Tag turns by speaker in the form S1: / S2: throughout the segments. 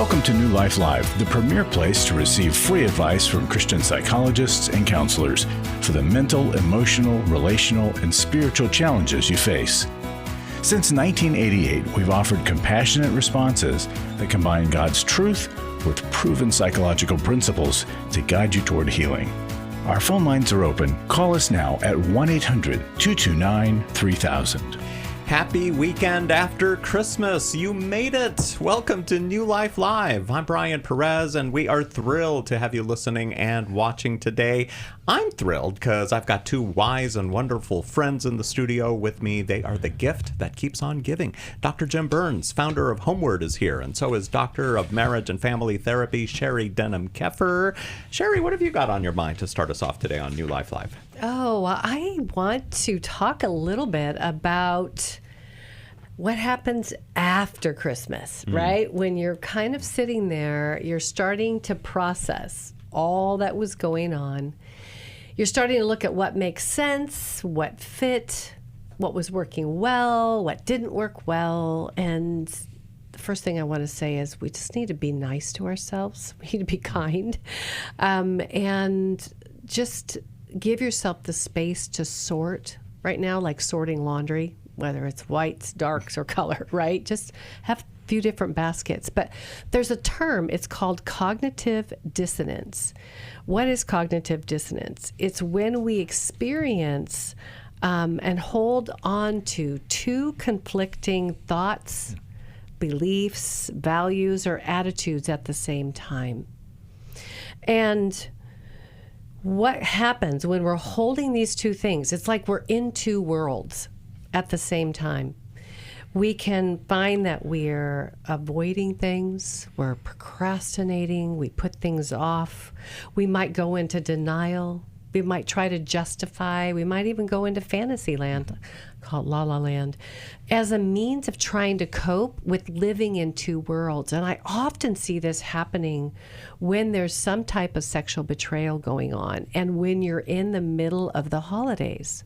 S1: Welcome to New Life Live, the premier place to receive free advice from Christian psychologists and counselors for the mental, emotional, relational, and spiritual challenges you face. Since 1988, we've offered compassionate responses that combine God's truth with proven psychological principles to guide you toward healing. Our phone lines are open. Call us now at 1-800-229-3000.
S2: Happy weekend after Christmas. You made it. Welcome to New Life Live. I'm Brian Perez, and we are thrilled to have you listening and watching today. I'm thrilled because I've got two wise and wonderful friends in the studio with me. They are the gift that keeps on giving. Dr. Jim Burns, founder of Homeward, is here, and so is Doctor of Marriage and Family Therapy, Sheri Denham Keffer. Sheri, what have you got on your mind to start us off today on New Life Live?
S3: Oh, I want to talk a little bit about what happens after Christmas, right? When you're kind of sitting there, you're starting to process all that was going on. You're starting to look at what makes sense, what fit, what was working well, what didn't work well. And the first thing I want to say is we just need to be nice to ourselves. We need to be kind. And just give yourself the space to sort right now, like sorting laundry, whether it's whites, darks, or color, right? Just have a few different baskets. But there's a term, it's called cognitive dissonance. What is cognitive dissonance? It's when we experience and hold on to two conflicting thoughts, beliefs, values, or attitudes at the same time. And what happens when we're holding these two things? It's like we're in two worlds at the same time. We can find that we're avoiding things, we're procrastinating, we put things off, we might go into denial, we might try to justify, we might even go into fantasy land, called La La Land, as a means of trying to cope with living in two worlds. And I often see this happening when there's some type of sexual betrayal going on and when you're in the middle of the holidays.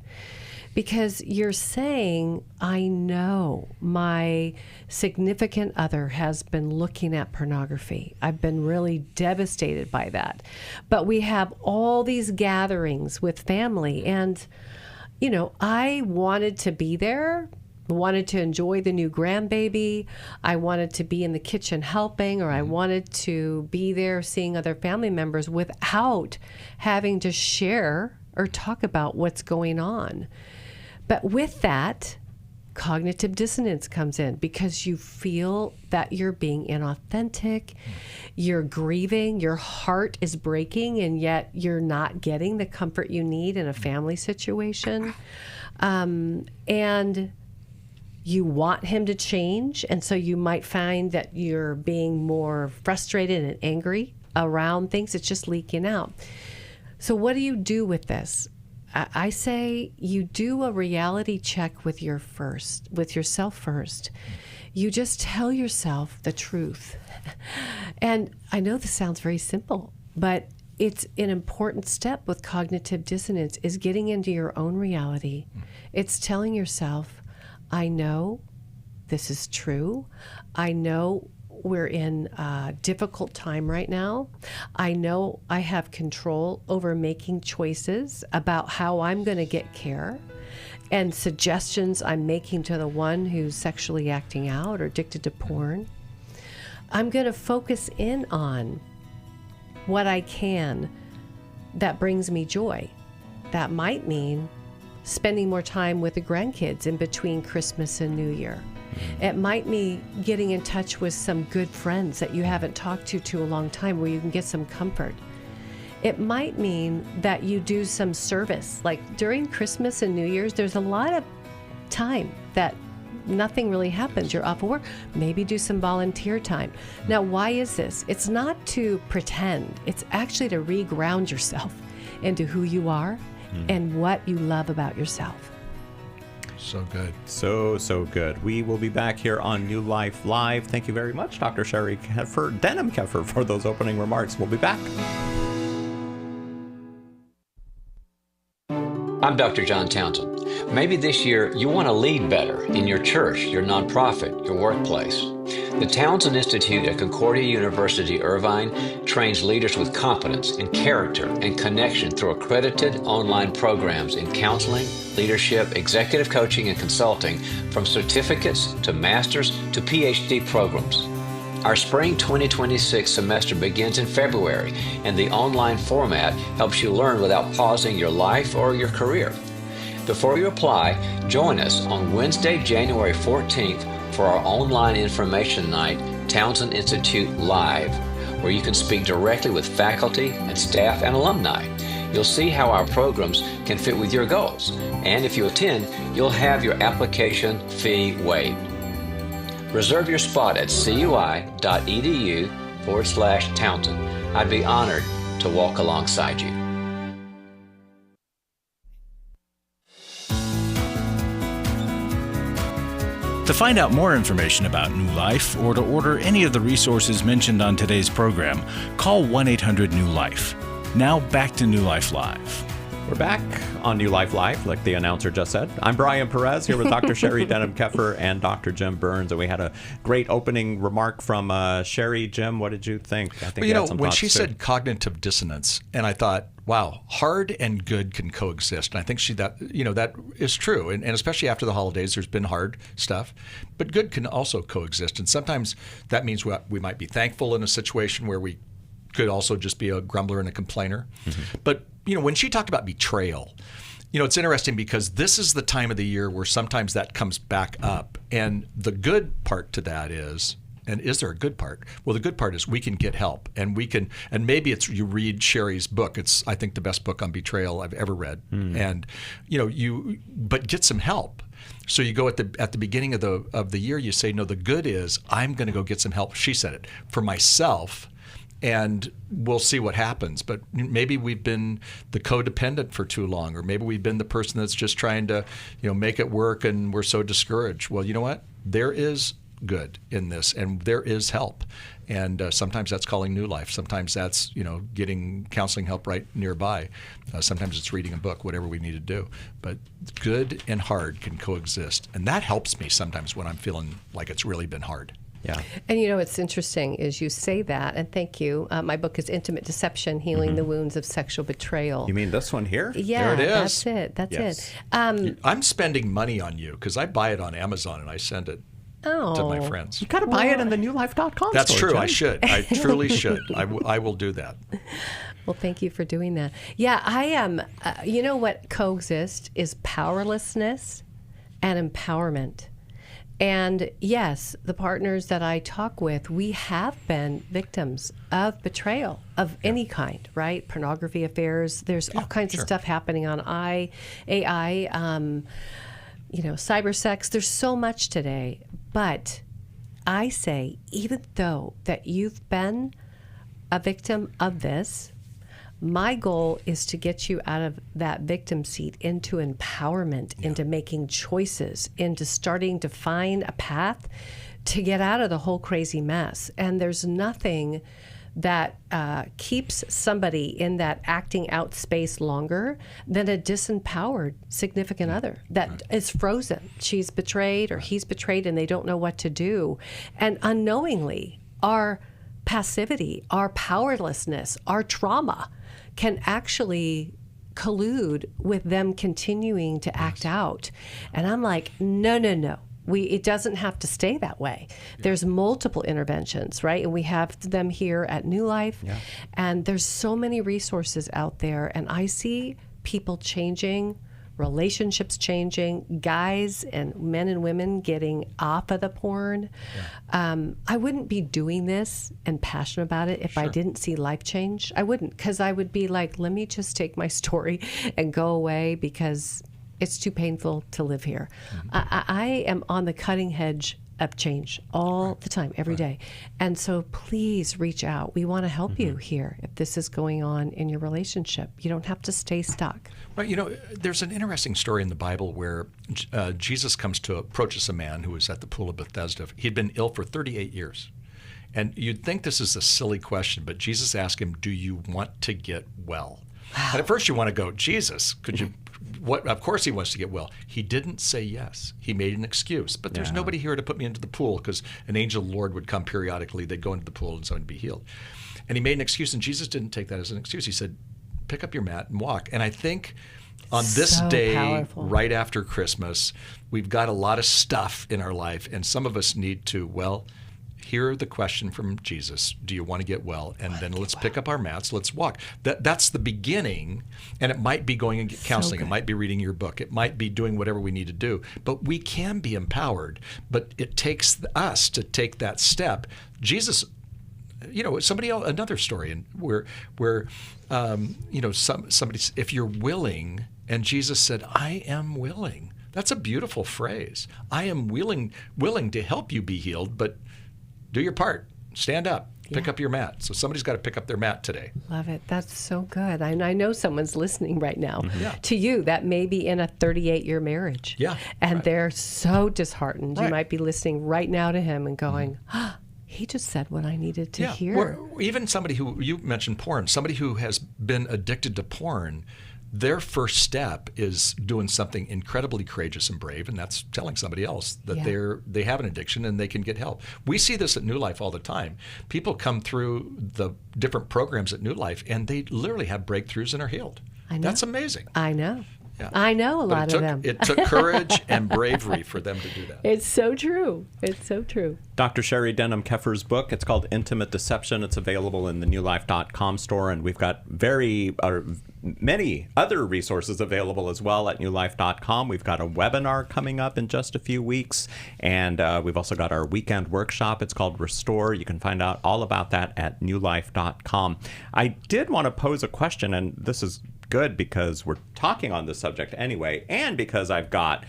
S3: Because you're saying, I know my significant other has been looking at pornography. I've been really devastated by that. But we have all these gatherings with family. And, you know, I wanted to be there, wanted to enjoy the new grandbaby. I wanted to be in the kitchen helping, or I wanted to be there seeing other family members without having to share or talk about what's going on. But with that, cognitive dissonance comes in because you feel that you're being inauthentic, you're grieving, your heart is breaking, and yet you're not getting the comfort you need in a family situation. And you want him to change, and so you might find that you're being more frustrated and angry around things. It's just leaking out. So what do you do with this? I say you do a reality check with yourself first. You just tell yourself the truth. And I know this sounds very simple, but it's an important step with cognitive dissonance is getting into your own reality. It's telling yourself, I know this is true. I know we're in a difficult time right now. I know I have control over making choices about how I'm going to get care and suggestions I'm making to the one who's sexually acting out or addicted to porn. I'm going to focus in on what I can that brings me joy. That might mean spending more time with the grandkids in between Christmas and New Year. It might mean getting in touch with some good friends that you haven't talked to a long time where you can get some comfort. It might mean that you do some service. Like during Christmas and New Year's, there's a lot of time that nothing really happens. You're off of work. Maybe do some volunteer time. Now, why is this? It's not to pretend. It's actually to re-ground yourself into who you are and what you love about yourself.
S4: So good.
S2: So good. We will be back here on New Life Live. Thank you very much, Dr. Sheri Denham Keffer, for those opening remarks. We'll be back.
S5: I'm Dr. John Townsend. Maybe this year you want to lead better in your church, your nonprofit, your workplace. The Townsend Institute at Concordia University, Irvine trains leaders with competence and character and connection through accredited online programs in counseling, leadership, executive coaching, and consulting, from certificates to master's to PhD programs. Our spring 2026 semester begins in February, and the online format helps you learn without pausing your life or your career. Before you apply, join us on Wednesday, January 14th for our online information night, Townsend Institute Live, where you can speak directly with faculty and staff and alumni. You'll see how our programs can fit with your goals, and if you attend, you'll have your application fee waived. Reserve your spot at cui.edu/Townsend. I'd be honored to walk alongside you.
S1: To find out more information about New Life or to order any of the resources mentioned on today's program, call 1-800-NEW-LIFE. Now back to New Life Live.
S2: We're back on New Life Live, like the announcer just said. I'm Brian Perez here with Dr. Sheri Denham Keffer and Dr. Jim Burns, and we had a great opening remark from Sheri. Jim, what did you think? I think
S4: when she said cognitive dissonance, and I thought, wow, hard and good can coexist. And I think that is true. And especially after the holidays, there's been hard stuff, but good can also coexist. And sometimes that means we might be thankful in a situation where we could also just be a grumbler and a complainer. Mm-hmm. But when she talked about betrayal, it's interesting because this is the time of the year where sometimes that comes back up. And the good part to that is, and is there a good part? Well, the good part is we can get help, and maybe it's you read Sheri's book. It's, I think, the best book on betrayal I've ever read. And but get some help. So you go at the beginning of the year, you say, no, the good is I'm going to go get some help. She said it for myself. And we'll see what happens. But maybe we've been the codependent for too long, or maybe we've been the person that's just trying to, make it work, and we're so discouraged. Well, you know what? There is good in this, and there is help. And sometimes that's calling New Life. Sometimes that's, getting counseling help right nearby. Sometimes it's reading a book, whatever we need to do. But good and hard can coexist. And that helps me sometimes when I'm feeling like it's really been hard.
S2: Yeah.
S3: And it's interesting is you say that, and thank you. My book is Intimate Deception, Healing the Wounds of Sexual Betrayal.
S2: You mean this one here?
S3: Yeah,
S4: there it is.
S3: That's it. That's
S2: Yes.
S3: it.
S4: I'm spending money on you because I buy it on Amazon and I send it to my friends.
S2: You got to buy it in the newlife.com
S4: That's
S2: store,
S4: true.
S2: Jim.
S4: I should. I truly should. I will do that.
S3: Well, thank you for doing that. Yeah, I am. What coexist is powerlessness and empowerment. And yes, the partners that I talk with, we have been victims of betrayal of any kind, right? Pornography affairs. There's all kinds of stuff happening on AI, cyber sex. There's so much today. But I say, even though that you've been a victim of this, my goal is to get you out of that victim seat into empowerment, into making choices, into starting to find a path to get out of the whole crazy mess. And there's nothing that keeps somebody in that acting out space longer than a disempowered significant other that is frozen. She's betrayed or he's betrayed and they don't know what to do. And unknowingly, our passivity, our powerlessness, our trauma can actually collude with them continuing to act out. And I'm like, no. It doesn't have to stay that way. There's multiple interventions, right? And we have them here at New Life. Yeah. And there's so many resources out there. And I see people changing, relationships changing, guys and men and women getting off of the porn. Yeah. I wouldn't be doing this and passionate about it if I didn't see life change. I wouldn't, because I would be like, let me just take my story and go away because it's too painful to live here. Mm-hmm. I am on the cutting edge of change all the time, every day. And so please reach out. We want to help you here if this is going on in your relationship. You don't have to stay stuck.
S4: Well, there's an interesting story in the Bible where Jesus approaches a man who was at the pool of Bethesda. He'd been ill for 38 years. And you'd think this is a silly question, but Jesus asked him, do you want to get well? Wow. And at first you want to go, Jesus, what? Of course he wants to get well. He didn't say yes. He made an excuse. But there's nobody here to put me into the pool, because an angel of the Lord would come periodically. They'd go into the pool and someone would be healed. And he made an excuse, and Jesus didn't take that as an excuse. He said, pick up your mat and walk. And I think on this day,
S3: powerful.
S4: right after Christmas, we've got a lot of stuff in our life, and some of us need to, hear the question from Jesus, do you want to get well? And then let's pick up our mats, let's walk. That's the beginning, and it might be going and get counseling. It might be reading your book. It might be doing whatever we need to do. But we can be empowered, but it takes us to take that step. Jesus, somebody else, another story where somebody, if you're willing, and Jesus said, I am willing. That's a beautiful phrase. I am willing to help you be healed, but do your part. Stand up. Pick up your mat. So somebody's got to pick up their mat today.
S3: Love it. That's so good. I know someone's listening right now
S4: Yeah.
S3: to you that may be in a 38-year marriage.
S4: Yeah.
S3: And they're so disheartened.
S4: Right.
S3: You might be listening right now to him and going, he just said what I needed to hear.
S4: Or even somebody who, you mentioned porn, somebody who has been addicted to porn, their first step is doing something incredibly courageous and brave, and that's telling somebody else that they have an addiction and they can get help. We see this at New Life all the time. People come through the different programs at New Life, and they literally have breakthroughs and are healed.
S3: I know.
S4: That's amazing.
S3: I know.
S4: Yeah.
S3: I know a lot of them.
S4: It took courage and bravery for them to do that.
S3: It's so true. It's so true.
S2: Dr. Sheri Denham Keffer's book, it's called Intimate Deception. It's available in the newlife.com store, and we've got many other resources available as well at newlife.com. We've got a webinar coming up in just a few weeks, and we've also got our weekend workshop. It's called Restore. You can find out all about that at newlife.com. I did want to pose a question, and this is good because we're talking on this subject anyway, and because I've got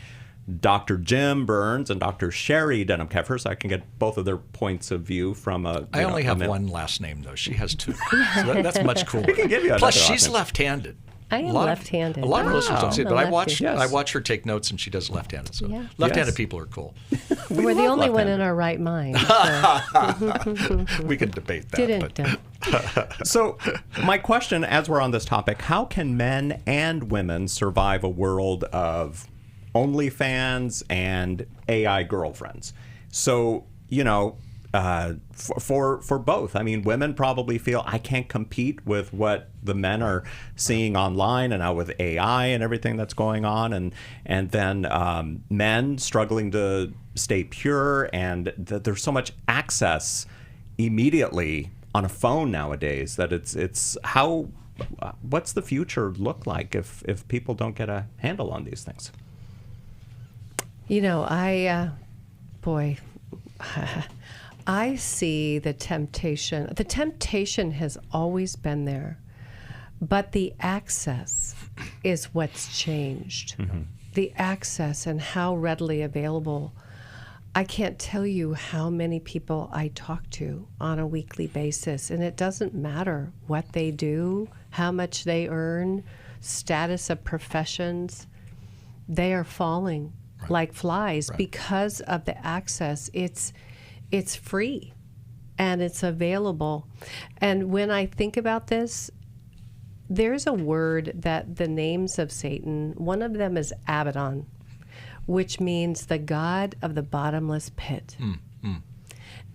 S2: Dr. Jim Burns and Dr. Sheri Denham Keffer, so I can get both of their points of view from a...
S4: I only have one last name, though. She has two. So that's much cooler.
S2: We can give you
S4: Plus,
S2: another
S4: she's
S2: last name.
S4: left-handed.
S3: I am left-handed.
S4: A lot of listeners don't see it, but I watch
S2: Yes.
S4: her take notes, and she does left-handed. So
S3: Yeah.
S4: left-handed
S2: Yes.
S4: people are cool.
S3: We're the only one
S2: left-handed.
S3: in our right mind. So.
S4: We can debate that. But
S2: So my question, as we're on this topic, how can men and women survive a world of OnlyFans and AI girlfriends? So, for both. I mean, women probably feel I can't compete with what the men are seeing online and now with AI and everything that's going on, and then men struggling to stay pure, and that there's so much access immediately on a phone nowadays that it's how what's the future look like if people don't get a handle on these things?
S3: I see the temptation. The temptation has always been there, but the access is what's changed.
S2: Mm-hmm.
S3: The access and how readily available. I can't tell you how many people I talk to on a weekly basis, and it doesn't matter what they do, how much they earn, status of professions. They are falling like flies because of the access. It's free and it's available. And when I think about this, there's a word that the names of Satan, one of them is Abaddon, which means the god of the bottomless pit.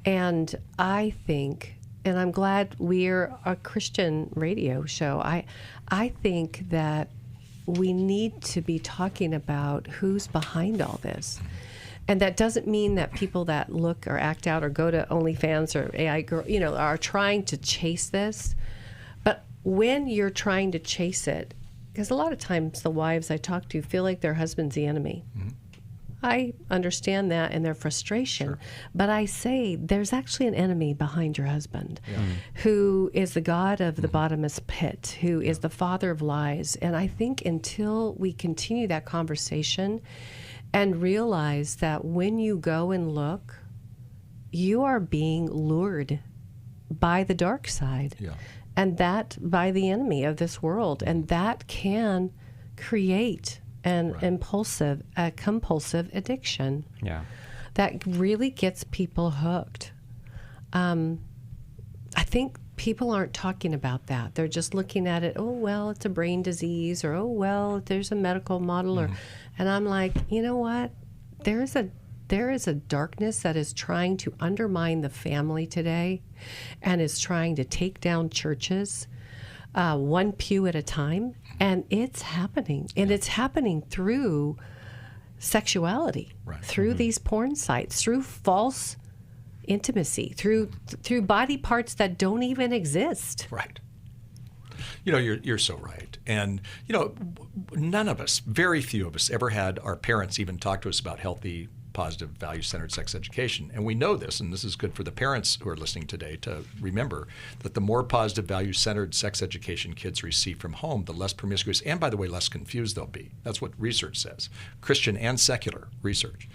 S3: And I think, and I'm glad we're a Christian radio show, I think that we need to be talking about who's behind all this. And that doesn't mean that people that look or act out or go to OnlyFans or AI girl, are trying to chase this. But when you're trying to chase it, because a lot of times the wives I talk to feel like their husband's the enemy. I understand that and their frustration, but I say there's actually an enemy behind your husband who is the god of the bottomless pit, who is the father of lies. And I think until we continue that conversation and realize that when you go and look, you are being lured by the dark side, and that by the enemy of this world, and that can create an compulsive addiction that really gets people hooked. I think people aren't talking about that. They're just looking at it, oh, well, it's a brain disease, or, oh, well, there's a medical model. And I'm like, you know what? There is a darkness that is trying to undermine the family today and is trying to take down churches one pew at a time. And it's happening. And it's happening through sexuality, through these porn sites, through false intimacy, through body parts that don't even exist.
S4: Right. You're so right. And, none of us, very few of us ever had our parents even talk to us about healthy, positive, value-centered sex education. And we know this, and this is good for the parents who are listening today to remember that the more positive, value-centered sex education kids receive from home, the less promiscuous and, by the way, less confused they'll be. That's what research says, Christian and secular research.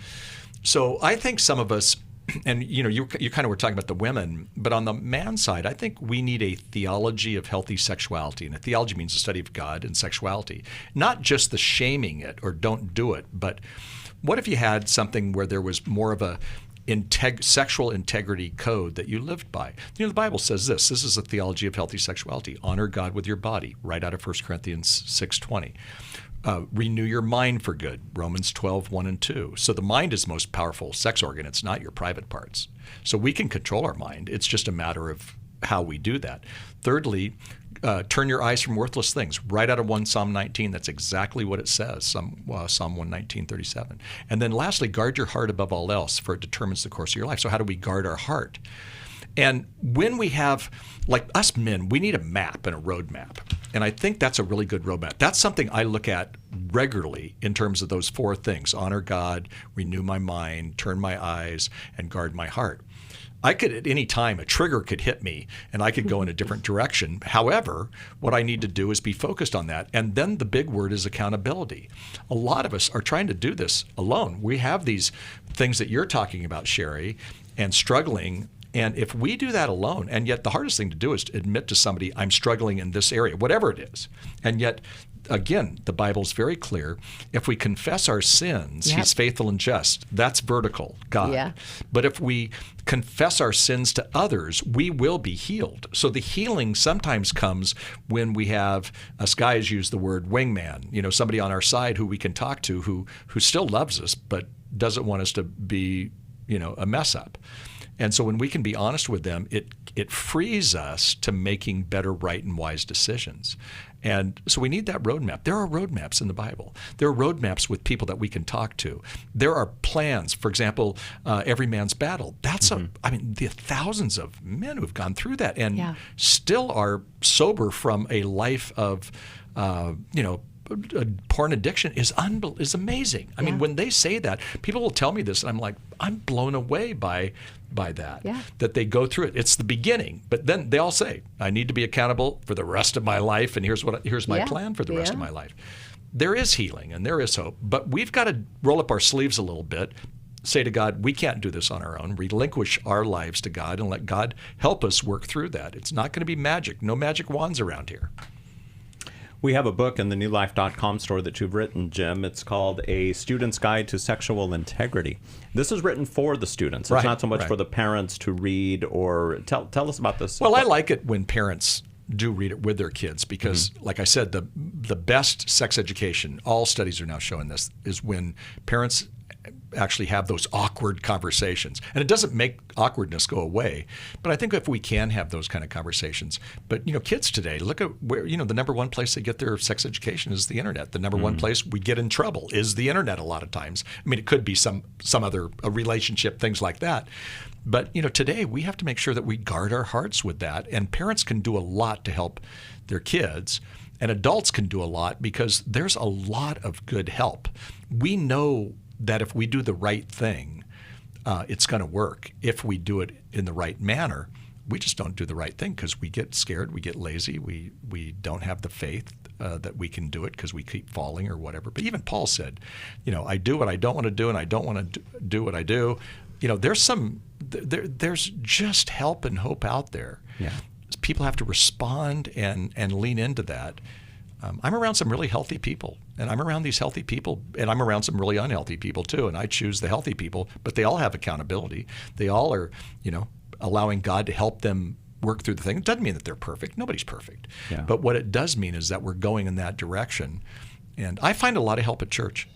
S4: So I think some of us, and you kind of were talking about the women, but on the man side, I think we need a theology of healthy sexuality. And a theology means the study of God and sexuality, not just the shaming it or don't do it, but what if you had something where there was more of a sexual integrity code that you lived by? The Bible says this is a theology of healthy sexuality. Honor God with your body, right out of 1 Corinthians 6:20. Renew your mind for good, Romans 12:1-2. So the mind is the most powerful sex organ. It's not your private parts. So we can control our mind. It's just a matter of how we do that. Thirdly, turn your eyes from worthless things. Right out of Psalm 19, that's exactly what it says, Psalm 119:37. And then lastly, guard your heart above all else, for it determines the course of your life. So how do we guard our heart? And when we have, like us men, we need a map and a roadmap. And I think that's a really good roadmap. That's something I look at regularly in terms of those four things: honor God, renew my mind, turn my eyes, and guard my heart. I could, at any time, a trigger could hit me and I could go in a different direction. However, what I need to do is be focused on that. And then the big word is accountability. A lot of us are trying to do this alone. We have these things that you're talking about, Sheri, and struggling. And if we do that alone, and yet the hardest thing to do is to admit to somebody, I'm struggling in this area, whatever it is. And yet, again, the Bible's very clear. If we confess our sins, He's faithful and just. That's vertical, God. Yeah. But if we confess our sins to others, we will be healed. So the healing sometimes comes when we have, us guys use the word wingman, somebody on our side who we can talk to who still loves us but doesn't want us to be, a mess up. And so when we can be honest with them, it frees us to making better, right, and wise decisions. And so we need that roadmap. There are roadmaps in the Bible. There are roadmaps with people that we can talk to. There are plans. For example, Every Man's Battle. That's the thousands of men who've gone through that and still are sober from a life of, porn addiction is amazing. I mean, when they say that, people will tell me this, and I'm like, I'm blown away by that, that they go through it. It's the beginning, but then they all say, I need to be accountable for the rest of my life, and here's my plan for the rest of my life. There is healing, and there is hope, but we've got to roll up our sleeves a little bit, say to God, we can't do this on our own, relinquish our lives to God, and let God help us work through that. It's not going to be magic. No magic wands around here.
S2: We have a book in the newlife.com store that you've written, Jim. It's called A Student's Guide to Sexual Integrity. This is written for the students. It's not so much for the parents to read or tell us about this.
S4: Well, I like it when parents do read it with their kids because, like I said, the best sex education, all studies are now showing this, is when parents actually have those awkward conversations. And it doesn't make awkwardness go away, but I think if we can have those kind of conversations. But, kids today, look at where, the number one place they get their sex education is the internet. The number one place we get in trouble is the internet a lot of times. I mean, it could be some other a relationship, things like that. But, today we have to make sure that we guard our hearts with that. And parents can do a lot to help their kids. And adults can do a lot because there's a lot of good help. We know that if we do the right thing, it's going to work. If we do it in the right manner, we just don't do the right thing because we get scared, we get lazy, we don't have the faith that we can do it because we keep falling or whatever. But even Paul said, I do what I don't want to do and I don't want to do what I do. There's just help and hope out there. Yeah. People have to respond and lean into that. I'm around some really healthy people, and I'm around these healthy people, and I'm around some really unhealthy people too, and I choose the healthy people, but they all have accountability. They all are, allowing God to help them work through the thing. It doesn't mean that they're perfect. Nobody's perfect.
S2: Yeah.
S4: But what it does mean is that we're going in that direction. And I find a lot of help at church.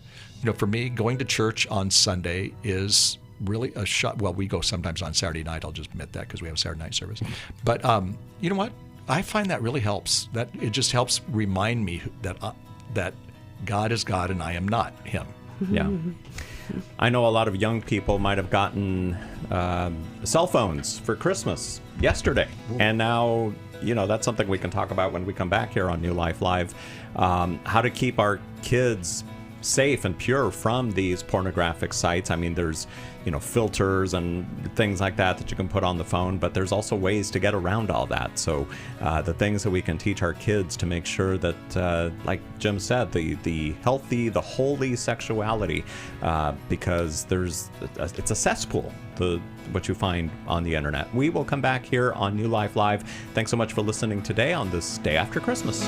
S4: For me, going to church on Sunday is really a shot. Well, we go sometimes on Saturday night. I'll just admit that because we have a Saturday night service. But you know what? I find that really helps. That it just helps remind me that God is God and I am not Him.
S2: Yeah. I know a lot of young people might have gotten cell phones for Christmas yesterday. And now, that's something we can talk about when we come back here on New Life Live. How to keep our kids safe and pure from these pornographic sites. I mean, there's, filters and things like that you can put on the phone, but there's also ways to get around all that. So the things that we can teach our kids to make sure that, like Jim said, the healthy, the holy sexuality, because it's a cesspool, what you find on the internet. We will come back here on New Life Live. Thanks so much for listening today on this day after Christmas.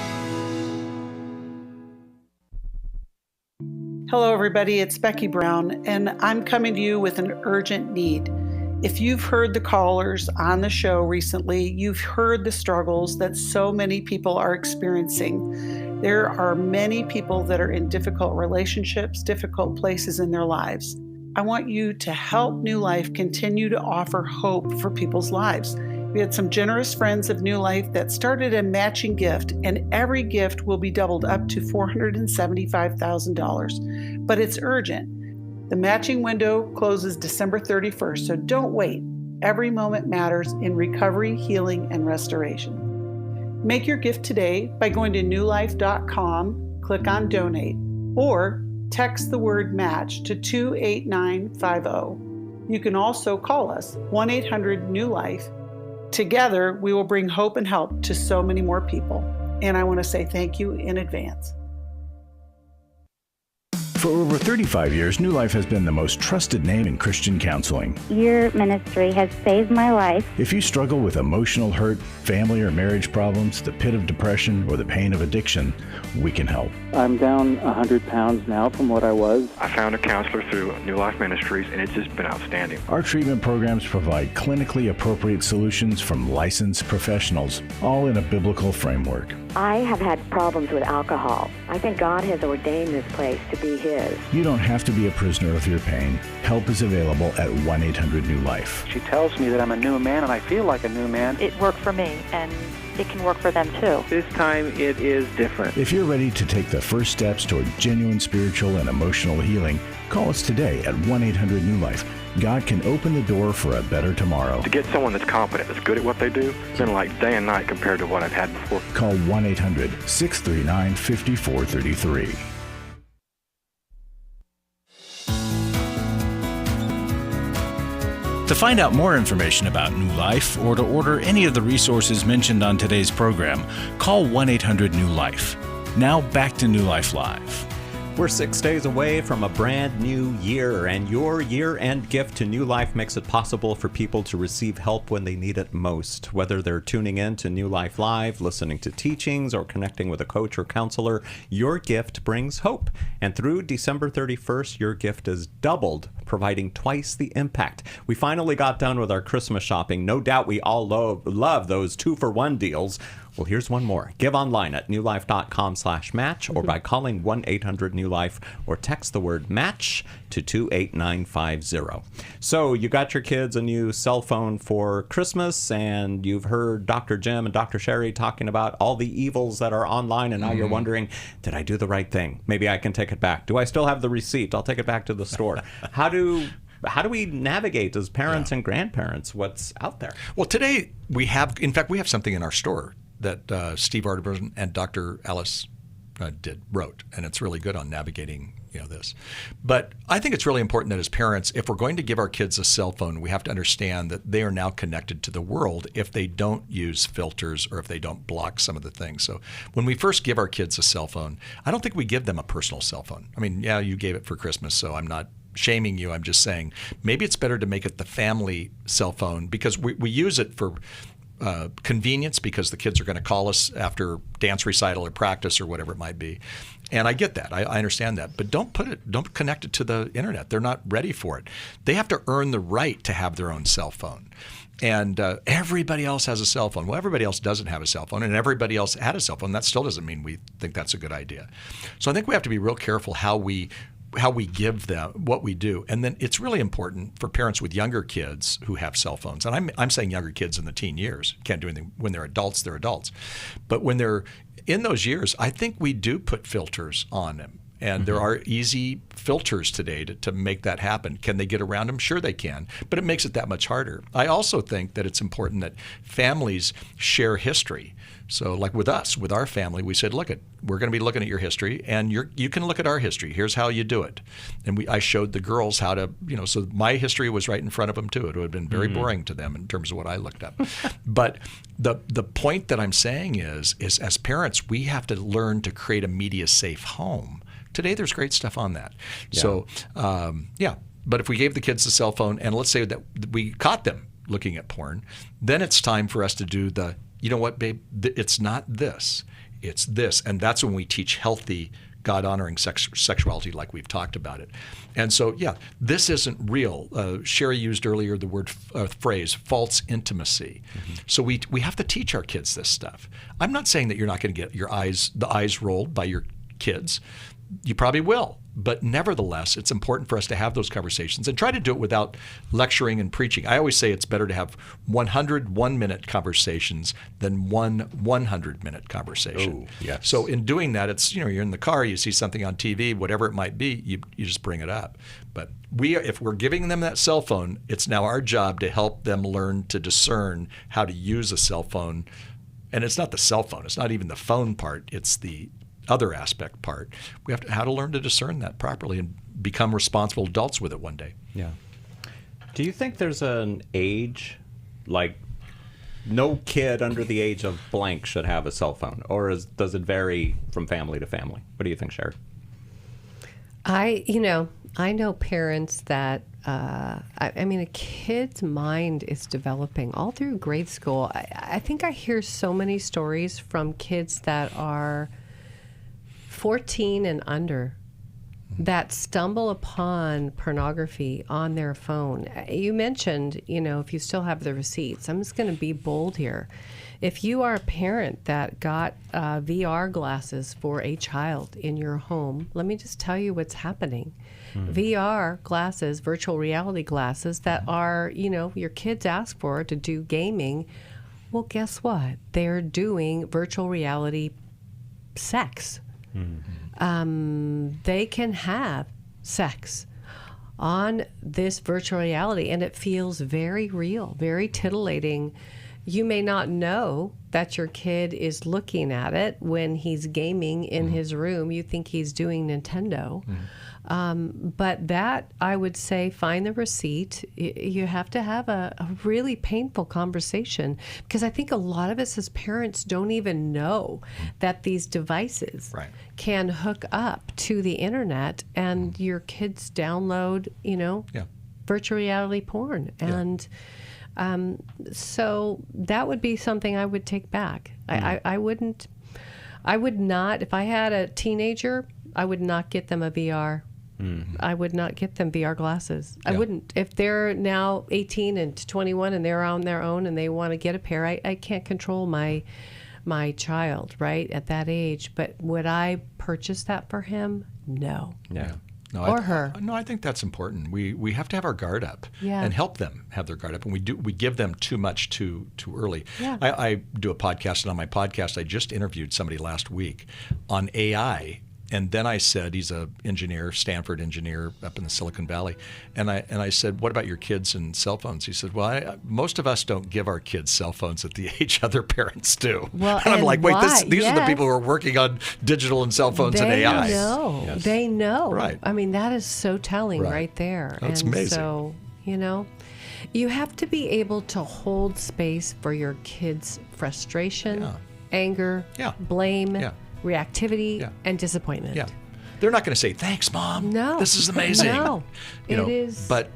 S6: Hello, everybody. It's Becky Brown, and I'm coming to you with an urgent need. If you've heard the callers on the show recently, you've heard the struggles that so many people are experiencing. There are many people that are in difficult relationships, difficult places in their lives. I want you to help New Life continue to offer hope for people's lives. We had some generous friends of New Life that started a matching gift, and every gift will be doubled up to $475,000. But it's urgent. The matching window closes December 31st, so don't wait. Every moment matters in recovery, healing, and restoration. Make your gift today by going to newlife.com, click on Donate, or text the word MATCH to 28950. You can also call us, 1-800-NEW-LIFE. Together, we will bring hope and help to so many more people. And I want to say thank you in advance.
S1: For over 35 years, New Life has been the most trusted name in Christian counseling.
S7: Your ministry has saved my life.
S1: If you struggle with emotional hurt, family or marriage problems, the pit of depression, or the pain of addiction, we can help.
S8: I'm down 100 pounds now from what I was.
S9: I found a counselor through New Life Ministries, and it's just been outstanding.
S1: Our treatment programs provide clinically appropriate solutions from licensed professionals, all in a biblical framework.
S7: I have had problems with alcohol. I think God has ordained this place to be His.
S1: You don't have to be a prisoner of your pain. Help is available at 1-800-NEW-LIFE.
S8: She tells me that I'm a new man, and I feel like a new man.
S10: It worked for me, and it can work for them too.
S8: This time it is different.
S1: If you're ready to take the first steps toward genuine spiritual and emotional healing, call us today at 1-800-NEW-LIFE. God can open the door for a better tomorrow.
S9: To get someone that's competent, that's good at what they do, it's been like day and night compared to what I've had before.
S1: Call 1-800-639-5433. To find out more information about New Life or to order any of the resources mentioned on today's program, call 1-800-NEW-LIFE. Now back to New Life Live.
S2: We're 6 days away from a brand new year, and your year-end gift to New Life makes it possible for people to receive help when they need it most. Whether they're tuning in to New Life Live, listening to teachings, or connecting with a coach or counselor, your gift brings hope. And through December 31st, your gift is doubled, providing twice the impact. We finally got done with our Christmas shopping. No doubt we all love those 2-for-1 deals. Well, here's one more. Give online at newlife.com/match or by calling 1-800-NEW-LIFE or text the word MATCH to 28950. So you got your kids a new cell phone for Christmas, and you've heard Dr. Jim and Dr. Sheri talking about all the evils that are online, and now you're wondering, did I do the right thing? Maybe I can take it back. Do I still have the receipt? I'll take it back to the store. How do we navigate as parents and grandparents what's out there?
S4: Well, today we have something in our store that Steve Arterburn and Dr. Alice wrote, and it's really good on navigating this. But I think it's really important that as parents, if we're going to give our kids a cell phone, we have to understand that they are now connected to the world if they don't use filters or if they don't block some of the things. So when we first give our kids a cell phone, I don't think we give them a personal cell phone. I mean, yeah, you gave it for Christmas, so I'm not shaming you. I'm just saying maybe it's better to make it the family cell phone, because we use it for convenience, because the kids are going to call us after dance recital or practice or whatever it might be. And I get that. I understand that. But don't connect it to the internet. They're not ready for it. They have to earn the right to have their own cell phone. And everybody else has a cell phone. Well, everybody else doesn't have a cell phone, and everybody else had a cell phone. That still doesn't mean we think that's a good idea. So I think we have to be real careful how we give them what we do. And then it's really important for parents with younger kids who have cell phones. And I'm saying younger kids in the teen years. Can't do anything. When they're adults, they're adults. But when they're in those years, I think we do put filters on them. And there are easy filters today to make that happen. Can they get around them? Sure they can, but it makes it that much harder. I also think that it's important that families share history. So like with us, with our family, we said, look, we're going to be looking at your history, and you can look at our history. Here's how you do it. And I showed the girls how to, so my history was right in front of them too. It would have been very boring to them in terms of what I looked up. But the point that I'm saying is as parents, we have to learn to create a media-safe home. Today, there's great stuff on that. Yeah. So, But if we gave the kids the cell phone, and let's say that we caught them looking at porn, then it's time for us to do you know what, babe? It's not this. It's this. And that's when we teach healthy, God-honoring sexuality like we've talked about it. And so, this isn't real. Sheri used earlier the phrase, false intimacy. So we have to teach our kids this stuff. I'm not saying that you're not going to get the eyes rolled by your kids. You probably will. But nevertheless, it's important for us to have those conversations and try to do it without lecturing and preaching. I always say it's better to have 100 one-minute conversations than one 100-minute conversation.
S2: Oh, yes.
S4: So in doing that, it's, you're in the car, you see something on TV, whatever it might be, you just bring it up. But if we're giving them that cell phone, it's now our job to help them learn to discern how to use a cell phone. And it's not the cell phone. It's not even the phone part. It's the other aspect part. We have to how to learn to discern that properly and become responsible adults with it one day.
S2: Yeah. Do you think there's an age, like no kid under the age of blank should have a cell phone, or does it vary from family to family? What do you think, Sheri?
S3: I know parents that a kid's mind is developing all through grade school. I think I hear so many stories from kids that are 14 and under that stumble upon pornography on their phone. You mentioned, if you still have the receipts. I'm just going to be bold here. If you are a parent that got VR glasses for a child in your home, let me just tell you what's happening. VR glasses, virtual reality glasses that are, your kids ask for to do gaming. Well, guess what? They're doing virtual reality sex. They can have sex on this virtual reality, and it feels very real, very titillating. You may not know that your kid is looking at it when he's gaming in his room. You think he's doing Nintendo. But that, I would say, find the receipt. You have to have a really painful conversation, because I think a lot of us as parents don't even know that these devices can hook up to the internet, and your kids download, virtual reality porn. And so that would be something I would take back. I would not, if I had a teenager, I would not get them a VR. I would not get them VR glasses. I wouldn't. If they're now 18 and 21 and they're on their own and they want to get a pair, I can't control my child, right, at that age. But would I purchase that for him? No.
S4: Yeah. No,
S3: or her.
S4: No, I think that's important. We have to have our guard up and help them have their guard up. And we give them too much too early.
S3: Yeah.
S4: I do a podcast, and on my podcast, I just interviewed somebody last week on AI. And then I said, he's an engineer, Stanford engineer up in the Silicon Valley. And I said, what about your kids and cell phones? He said, well, most of us don't give our kids cell phones at the age other parents do.
S3: Well,
S4: and I'm like, wait, these are the
S3: Yes.
S4: people who are working on digital and cell phones and AI.
S3: They know.
S4: Right.
S3: I mean, that is so telling right there.
S4: That's
S3: and
S4: amazing.
S3: So, you have to be able to hold space for your kids' frustration, anger, blame, reactivity, and disappointment.
S4: Yeah. They're not going to say, thanks, Mom.
S3: No.
S4: This is amazing.
S3: No.
S4: It
S3: is.
S4: But,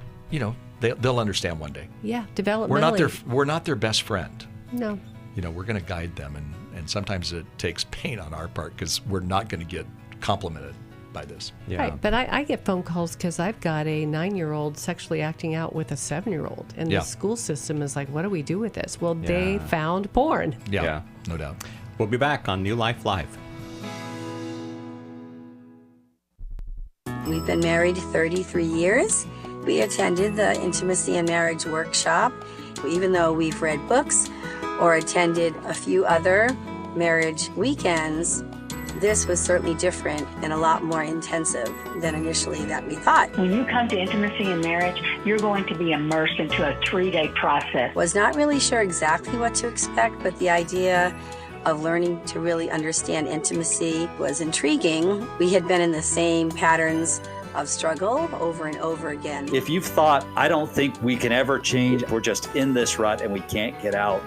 S4: they'll understand one day.
S3: Yeah, developmentally.
S4: We're not their best friend.
S3: No.
S4: We're going to guide them. And sometimes it takes pain on our part because we're not going to get complimented by this.
S2: Yeah.
S3: Right, but I get phone calls because I've got a 9-year-old sexually acting out with a 7-year-old, and
S4: Yeah.
S3: the school system is like, what do we do with this? Well, they
S2: Yeah.
S3: found porn.
S4: Yeah, no doubt.
S2: We'll be back on New Life Live.
S11: We've been married 33 years. We attended the Intimacy and Marriage Workshop. Even though we've read books or attended a few other marriage weekends, this was certainly different and a lot more intensive than initially that we thought.
S12: When you come to Intimacy and Marriage, you're going to be immersed into a 3-day process.
S11: Was not really sure exactly what to expect, but the idea of learning to really understand intimacy was intriguing. We had been in the same patterns of struggle over and over again.
S13: If you've thought, I don't think we can ever change, we're just in this rut and we can't get out,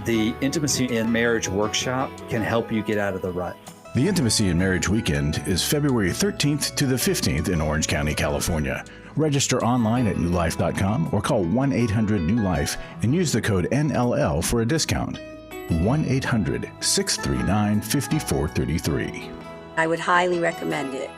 S13: the Intimacy and Marriage Workshop can help you get out of the rut.
S1: The Intimacy and Marriage Weekend is February 13th to the 15th in Orange County, California. Register online at newlife.com or call 1-800-NEW-LIFE and use the code NLL for a discount. 1-800-639-5433.
S11: I would highly recommend it.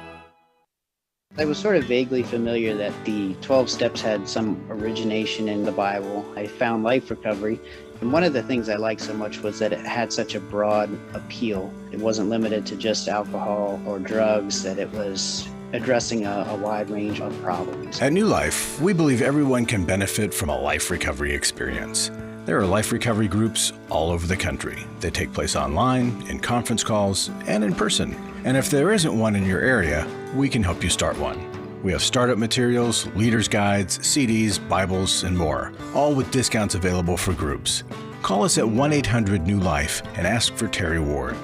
S14: I was sort of vaguely familiar that the 12 steps had some origination in the Bible. I found Life Recovery, and one of the things I liked so much was that it had such a broad appeal. It wasn't limited to just alcohol or drugs, that it was addressing a wide range of problems.
S1: At New Life, we believe everyone can benefit from a life recovery experience. There are life recovery groups all over the country. They take place online, in conference calls, and in person. And if there isn't one in your area, we can help you start one. We have startup materials, leaders' guides, CDs, Bibles, and more, all with discounts available for groups. Call us at 1-800-NEW-LIFE and ask for Terry Ward.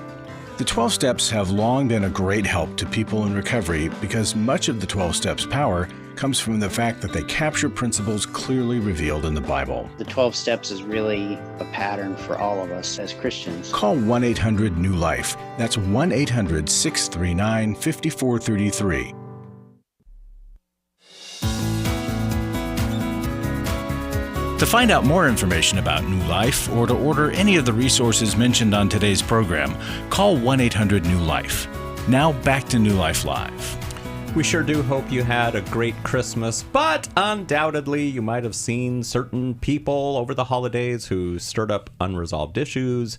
S1: The 12 Steps have long been a great help to people in recovery because much of the 12 Steps' power comes from the fact that they capture principles clearly revealed in the Bible.
S14: The 12 steps is really a pattern for all of us as Christians.
S1: Call 1-800-NEW-LIFE. That's 1-800-639-5433. To find out more information about New Life or to order any of the resources mentioned on today's program, call 1-800-NEW-LIFE. Now back to New Life Live.
S2: We sure do hope you had a great Christmas, but undoubtedly you might have seen certain people over the holidays who stirred up unresolved issues.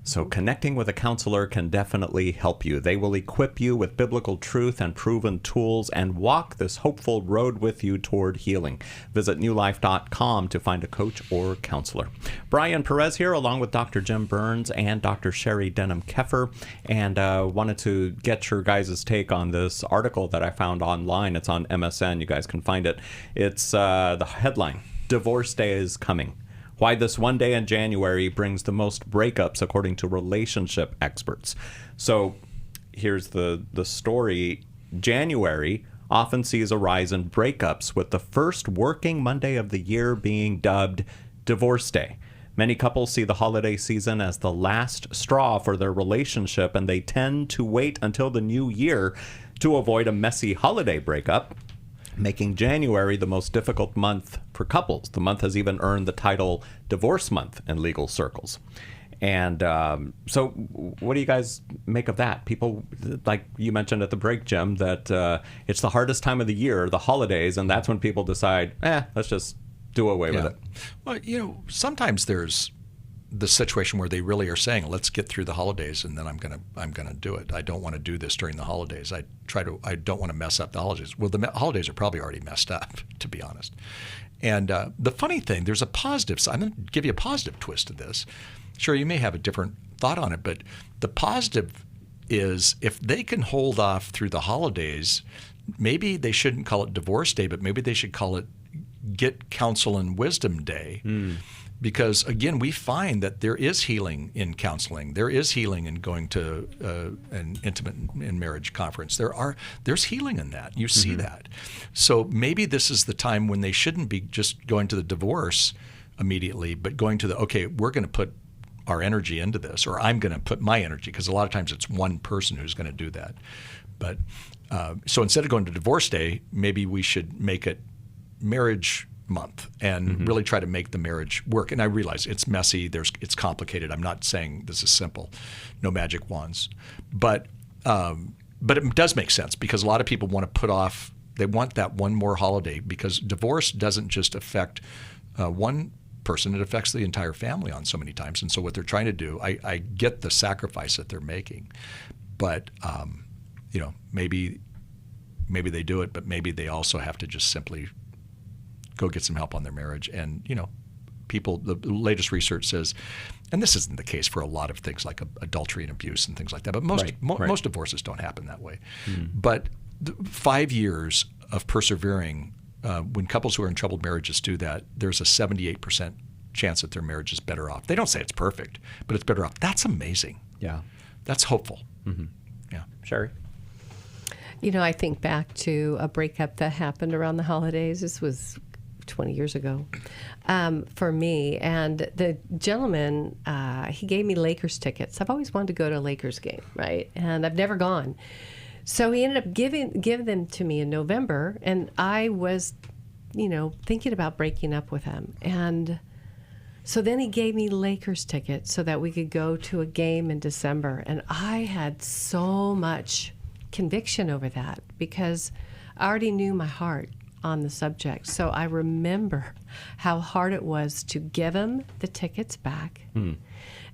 S2: So connecting with a counselor can definitely help you. They will equip you with biblical truth and proven tools and walk this hopeful road with you toward healing. Visit newlife.com to find a coach or counselor. Brian Perez here, along with Dr. Jim Burns and Dr. Sheri Denham Keffer, and wanted to get your guys' take on this article that I found online. It's on MSN. You guys can find it. It's the headline, "Divorce Day is Coming. Why this one day in January brings the most breakups, according to relationship experts." So here's the story. January often sees a rise in breakups, with the first working Monday of the year being dubbed Divorce Day. Many couples see the holiday season as the last straw for their relationship, and they tend to wait until the new year to avoid a messy holiday breakup, making January the most difficult month for couples. The month has even earned the title Divorce Month in legal circles. And so what do you guys make of that? People, like you mentioned at the break, Jim, that it's the hardest time of the year, the holidays, and that's when people decide, let's just do away with it.
S4: Well, sometimes there's the situation where they really are saying, let's get through the holidays and then I'm gonna do it. I don't want to do this during the holidays. I don't want to mess up the holidays. Well, the holidays are probably already messed up, to be honest. And the funny thing, there's a positive side. I'm going to give you a positive twist to this. Sure, you may have a different thought on it, but the positive is if they can hold off through the holidays, maybe they shouldn't call it Divorce Day, but maybe they should call it Get Counsel and Wisdom Day. Because, again, we find that there is healing in counseling. There is healing in going to an intimate and marriage conference. There's healing in that. You see that. So maybe this is the time when they shouldn't be just going to the divorce immediately, but going to we're going to put our energy into this, or I'm going to put my energy, because a lot of times it's one person who's going to do that. But so instead of going to Divorce Day, maybe we should make it Marriage Month and really try to make the marriage work. And I realize it's messy, it's complicated. I'm not saying this is simple, no magic wands. But But it does make sense because a lot of people want to put off, they want that one more holiday because divorce doesn't just affect one person, it affects the entire family on so many times. And so what they're trying to do, I get the sacrifice that they're making, but maybe they do it, but maybe they also have to just simply go get some help on their marriage. And, people, the latest research says, and this isn't the case for a lot of things like adultery and abuse and things like that, but most divorces don't happen that way. But 5 years of persevering, when couples who are in troubled marriages do that, there's a 78% chance that their marriage is better off. They don't say it's perfect, but it's better off. That's amazing.
S2: Yeah.
S4: That's hopeful.
S2: Yeah. Sheri?
S3: I think back to a breakup that happened around the holidays. This was 20 years ago for me. And the gentleman, he gave me Lakers tickets. I've always wanted to go to a Lakers game, right? And I've never gone. So he ended up giving them to me in November, and I was, thinking about breaking up with him. And so then he gave me Lakers tickets so that we could go to a game in December. And I had so much conviction over that because I already knew my heart on the subject. So I remember how hard it was to give him the tickets back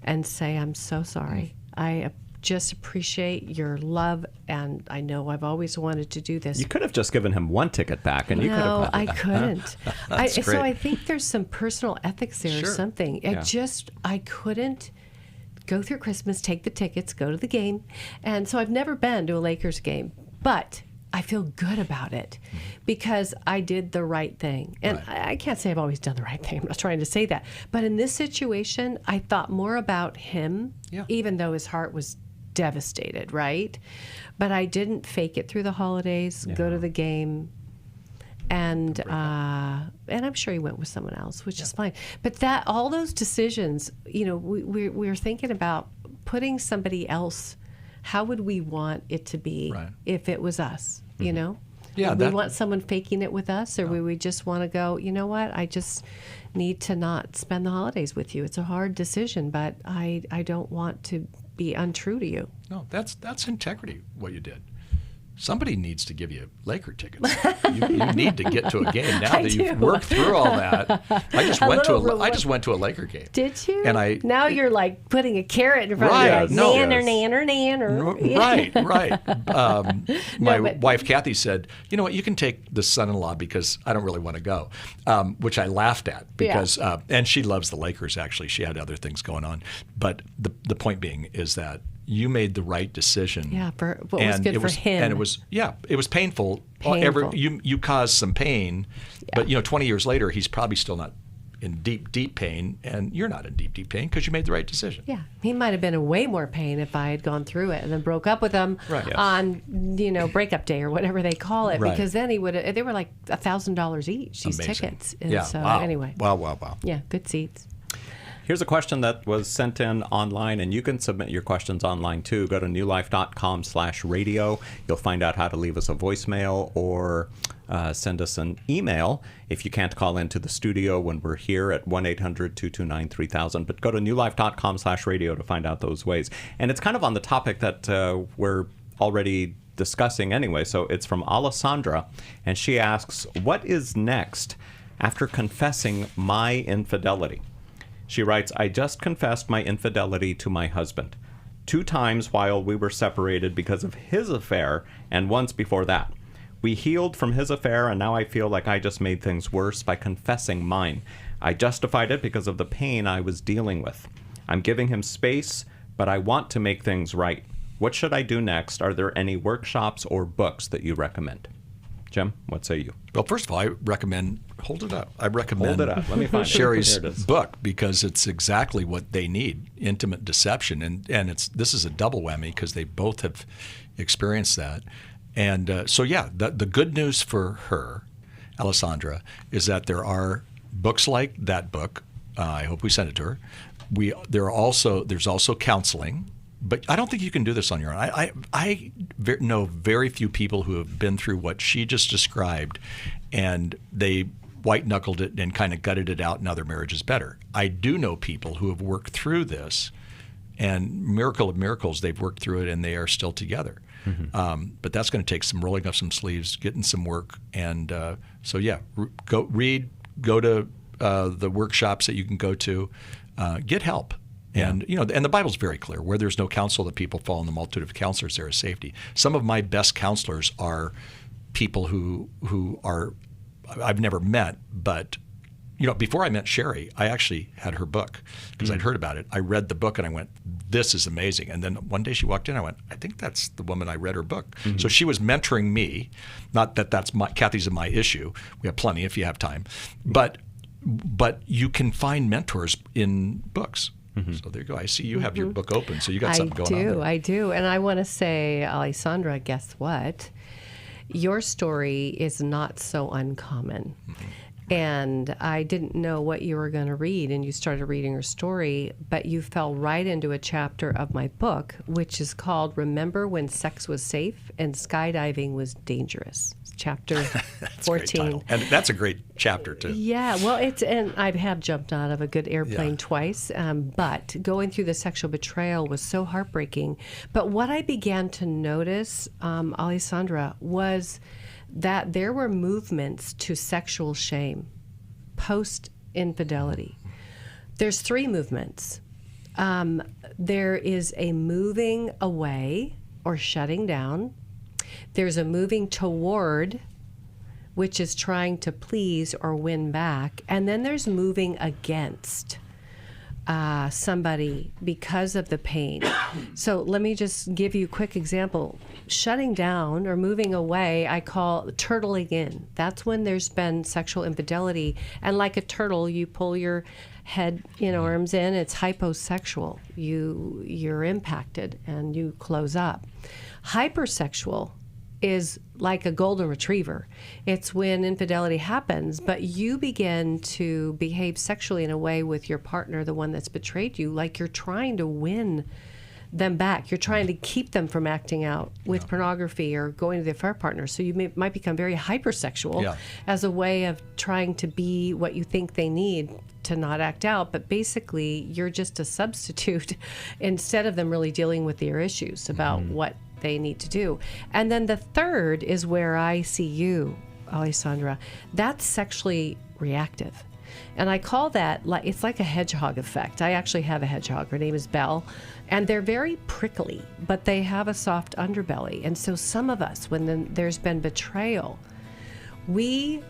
S3: and say, I'm so sorry. I just appreciate your love, and I know I've always wanted to do this.
S2: You could have just given him one ticket back, and you could have.
S3: No, I couldn't.
S2: That's great.
S3: So I think there's some personal ethics there or something.
S2: Yeah.
S3: I couldn't go through Christmas, take the tickets, go to the game. And so I've never been to a Lakers game, but I feel good about it because I did the right thing. And I can't say I've always done the right thing. I'm not trying to say that. But in this situation, I thought more about him, even though his heart was devastated, right? But I didn't fake it through the holidays, go to the game, and I'm sure he went with someone else, which is fine. But all those decisions, we're thinking about putting somebody else. How would we want it to be if it was us? Yeah, would we want someone faking it with us, or would we just want to go, you know what? I just need to not spend the holidays with you. It's a hard decision, but I don't want to be untrue to you.
S4: No, that's integrity, what you did. Somebody needs to give you Laker tickets. You need to get to a game now that you've worked through all that. I just went to a Laker game.
S3: Did you?
S4: And
S3: now you're like putting a carrot in front of you, like nanner.
S4: Right. My wife Kathy said, "You know what? You can take the son-in-law because I don't really want to go," which I laughed at because, and she loves the Lakers. Actually, she had other things going on, but the point being is that you made the right decision.
S3: Yeah, for what was good for him.
S4: And it was painful. You caused some pain, but 20 years later, he's probably still not in deep pain, and you're not in deep pain because you made the right decision.
S3: Yeah, he might have been in way more pain if I had gone through it and then broke up with him on breakup day or whatever they call it, because then he would. They were like $1,000 each. These tickets. And so anyway.
S4: Wow.
S3: Yeah, good seats.
S2: Here's a question that was sent in online, and you can submit your questions online too. Go to newlife.com/radio. You'll find out how to leave us a voicemail or send us an email if you can't call into the studio when we're here at 1-800-229-3000. But go to newlife.com/radio to find out those ways. And it's kind of on the topic that we're already discussing anyway. So it's from Alessandra, and she asks, what is next after confessing my infidelity? She writes, I just confessed my infidelity to my husband 2 times while we were separated because of his affair, and once before that. We healed from his affair, and now I feel like I just made things worse by confessing mine. I justified it because of the pain I was dealing with. I'm giving him space, but I want to make things right. What should I do next? Are there any workshops or books that you recommend? Jim, what say you?
S4: Well, first of all, I recommend, hold it up. I recommend
S2: Hold it up. Let me find
S4: Sheri's book because it's exactly what they need, intimate deception. And this is a double whammy because they both have experienced that. And the good news for her, Alessandra, is that there are books like that book. I hope we send it to her. There's also counseling. But I don't think you can do this on your own. I know very few people who have been through what she just described, and they white-knuckled it and kind of gutted it out, and now their marriage is better. I do know people who have worked through this, and miracle of miracles, they've worked through it, and they are still together. But that's going to take some rolling up some sleeves, getting some work. And go to the workshops that you can go to, get help. And and the Bible's very clear. Where there's no counsel, the people fall in the multitude of counselors. There is safety. Some of my best counselors are people who are I've never met, but before I met Sheri, I actually had her book because I'd heard about it. I read the book and I went, "This is amazing." And then one day she walked in, I went, "I think that's the woman I read her book." So she was mentoring me. Not that Kathy's my issue. We have plenty if you have time, but you can find mentors in books. So there you go. I see you have your book open, so you got something going on there.
S3: I do. And I want to say, Alessandra, guess what? Your story is not so uncommon. And I didn't know what you were going to read, and you started reading her story, but you fell right into a chapter of my book, which is called Remember When Sex Was Safe and Skydiving Was Dangerous. Chapter 14.
S4: And that's a great chapter, too.
S3: Yeah, well, and I have jumped out of a good airplane twice, but going through the sexual betrayal was so heartbreaking. But what I began to notice, Alessandra, was that there were movements to sexual shame post-infidelity. There's 3 movements. There is a moving away or shutting down. There's a moving toward, which is trying to please or win back. And then there's moving against somebody because of the pain. So let me just give you a quick example. Shutting down or moving away, I call turtling in. That's when there's been sexual infidelity. And like a turtle, you pull your head, arms in. It's hyposexual. You're impacted and you close up. Hypersexual is like a golden retriever. It's when infidelity happens, but you begin to behave sexually in a way with your partner, the one that's betrayed you, like you're trying to win them back. You're trying to keep them from acting out with pornography or going to their affair partner. So you might become very hypersexual as a way of trying to be what you think they need to not act out. But basically, you're just a substitute instead of them really dealing with their issues about what they need to do. And then the third is where I see you, Alessandra. That's sexually reactive. And I call that, it's like a hedgehog effect. I actually have a hedgehog. Her name is Belle. And they're very prickly, but they have a soft underbelly. And so some of us, when there's been betrayal, we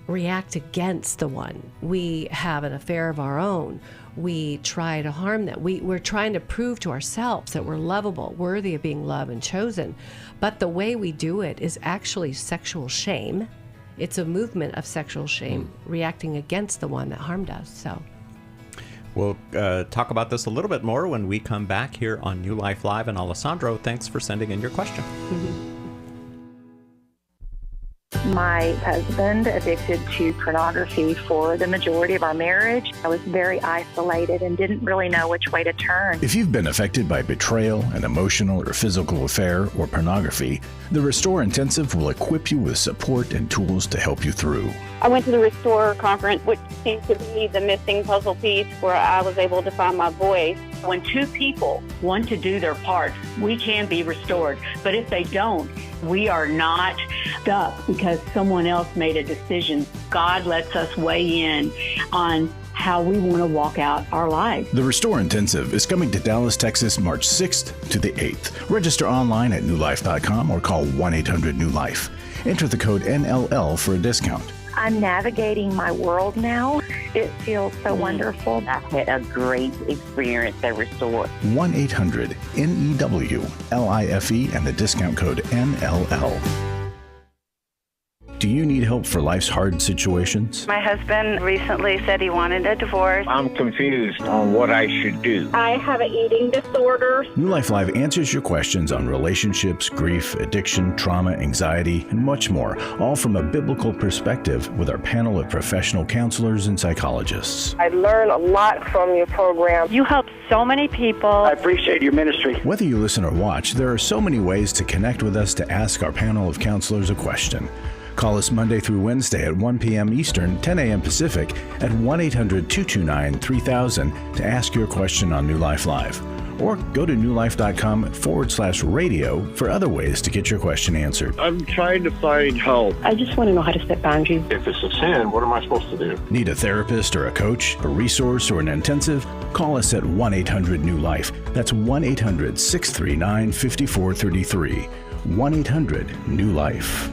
S3: react against the one. We have an affair of our own. We try to harm them. We're trying to prove to ourselves that we're lovable, worthy of being loved and chosen. But the way we do it is actually sexual shame. It's a movement of sexual shame, reacting against the one that harmed us. So
S2: we'll talk about this a little bit more when we come back here on New Life Live. And Alessandro, thanks for sending in your question.
S10: My husband addicted to pornography for the majority of our marriage. I was very isolated and didn't really know which way to turn.
S1: If you've been affected by betrayal, an emotional or physical affair, or pornography, the Restore Intensive will equip you with support and tools to help you through.
S15: I went to the Restore conference, which seemed to be the missing puzzle piece where I was able to find my voice.
S12: When 2 people want to do their part, we can be restored. But if they don't, we are not stuck because someone else made a decision. God lets us weigh in on how we want to walk out our lives.
S1: The Restore Intensive is coming to Dallas, Texas, March 6th to the 8th. Register online at newlife.com or call 1-800-NEW-LIFE. Enter the code NLL for a discount.
S10: I'm navigating my world now. It feels so wonderful.
S16: I've had a great experience at Restore.
S1: 1-800-NEW-LIFE and the discount code NLL. Do you need help for life's hard situations?
S15: My husband recently said he wanted a divorce.
S16: I'm confused on what I should do.
S15: I have an eating disorder.
S1: New Life Live answers your questions on relationships, grief, addiction, trauma, anxiety, and much more, all from a biblical perspective with our panel of professional counselors and psychologists.
S15: I learned a lot from your program. You help so many people.
S8: I appreciate your ministry.
S1: Whether you listen or watch, there are so many ways to connect with us to ask our panel of counselors a question. Call us Monday through Wednesday at 1 p.m. Eastern, 10 a.m. Pacific at 1-800-229-3000 to ask your question on New Life Live. or go to newlife.com/radio for other ways to get your question answered.
S17: I'm trying to find help.
S15: I just want to know how to set boundaries.
S17: If it's a sin, what am I supposed to do?
S1: Need a therapist or a coach, a resource, or an intensive? Call us at 1-800-NEW-LIFE. That's 1-800-639-5433. 1-800-NEW-LIFE.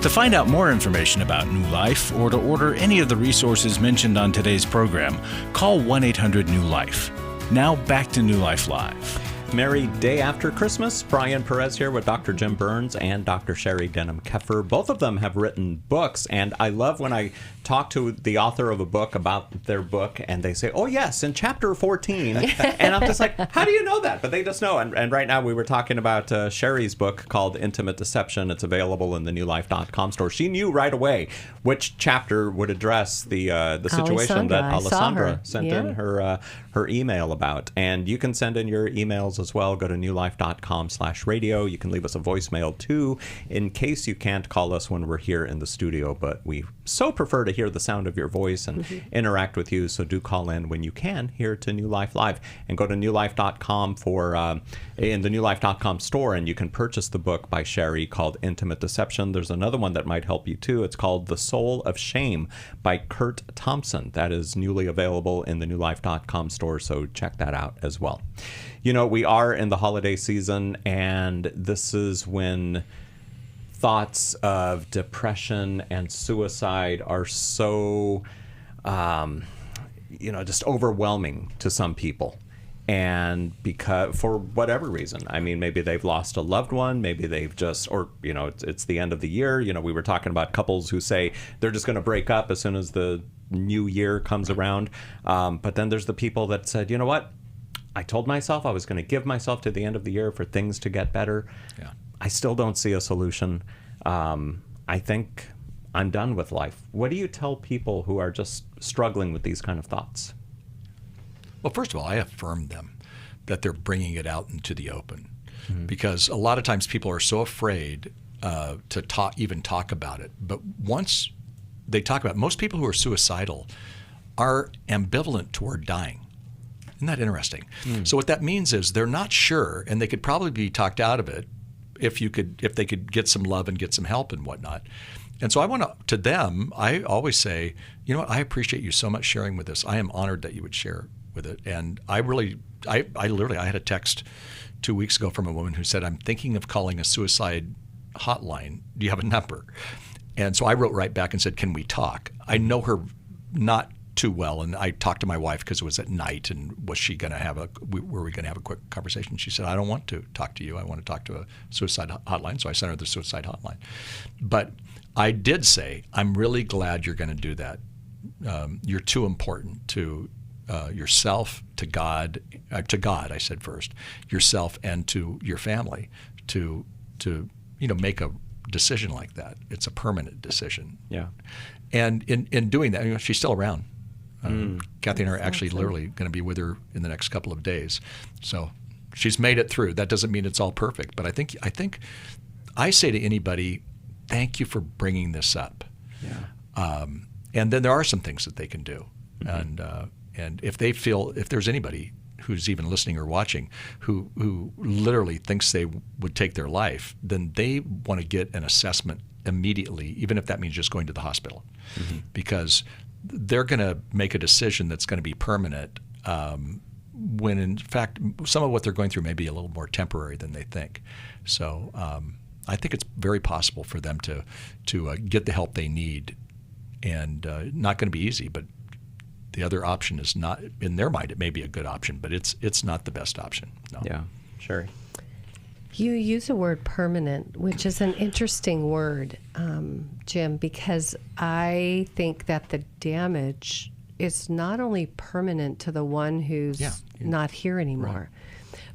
S1: To find out more information about New Life or to order any of the resources mentioned on today's program, call 1-800-NEW-LIFE. Now back to New Life Live.
S2: Merry day after Christmas. Brian Perez here with Dr. Jim Burns and Dr. Sheri Denham Keffer. Both of them have written books, and I love when I talk to the author of a book about their book, and they say, oh yes, in chapter 14. And I'm just like, how do you know that? But they just know. And right now we were talking about Sheri's book called Intimate Deception. It's available in the newlife.com store. She knew right away which chapter would address the situation that Alessandra sent in her email about. And you can send in your emails as well. Go to newlife.com/radio. You can leave us a voicemail too, in case you can't call us when we're here in the studio. But we so prefer to hear the sound of your voice and interact with you. So do call in when you can here to New Life Live, and go to newlife.com in the newlife.com store, and you can purchase the book by Sheri called Intimate Deception. There's another one that might help you too. It's called The Soul of Shame by Kurt Thompson. That is newly available in the newlife.com store, so check that out as well. You know, we are in the holiday season, and this is when thoughts of depression and suicide are so, just overwhelming to some people. And because, for whatever reason, I mean, maybe they've lost a loved one, maybe they've just, or, it's the end of the year. We were talking about couples who say they're just going to break up as soon as the new year comes around. But then there's the people that said, you know what? I told myself I was going to give myself to the end of the year for things to get better. Yeah. I still don't see a solution. I think I'm done with life. What do you tell people who are just struggling with these kind of thoughts?
S4: Well, first of all, I affirm them that they're bringing it out into the open, because a lot of times people are so afraid to talk about it. But once they talk about it, most people who are suicidal are ambivalent toward dying. Isn't that interesting? So what that means is they're not sure, and they could probably be talked out of it if they could get some love and get some help and whatnot. And so to them, I always say, you know what, I appreciate you so much sharing with us. I am honored that you would share with it. And I literally had a text 2 weeks ago from a woman who said, I'm thinking of calling a suicide hotline. Do you have a number? And so I wrote right back and said, can we talk? I know her not too well, and I talked to my wife because it was at night, and were we going to have a quick conversation? She said, I don't want to talk to you. I want to talk to a suicide hotline. So I sent her the suicide hotline. But I did say, I'm really glad you're going to do that. You're too important to yourself, to God, I said first, yourself and to your family to make a decision like that. It's a permanent decision. Yeah. And in doing that, she's still around. Kathy and I are actually literally going to be with her in the next couple of days. So she's made it through. That doesn't mean it's all perfect, but I think I say to anybody, thank you for bringing this up. Yeah. And then there are some things that they can do. And if there's anybody who's even listening or watching who literally thinks they would take their life, then they want to get an assessment immediately, even if that means just going to the hospital, because they're going to make a decision that's going to be permanent, when in fact some of what they're going through may be a little more temporary than they think. So I think it's very possible for them to get the help they need, and not going to be easy, but the other option is not, in their mind, it may be a good option, but it's not the best option. No.
S2: Yeah, sure.
S3: You use a word permanent, which is an interesting word, Jim, because I think that the damage is not only permanent to the one who's not here anymore,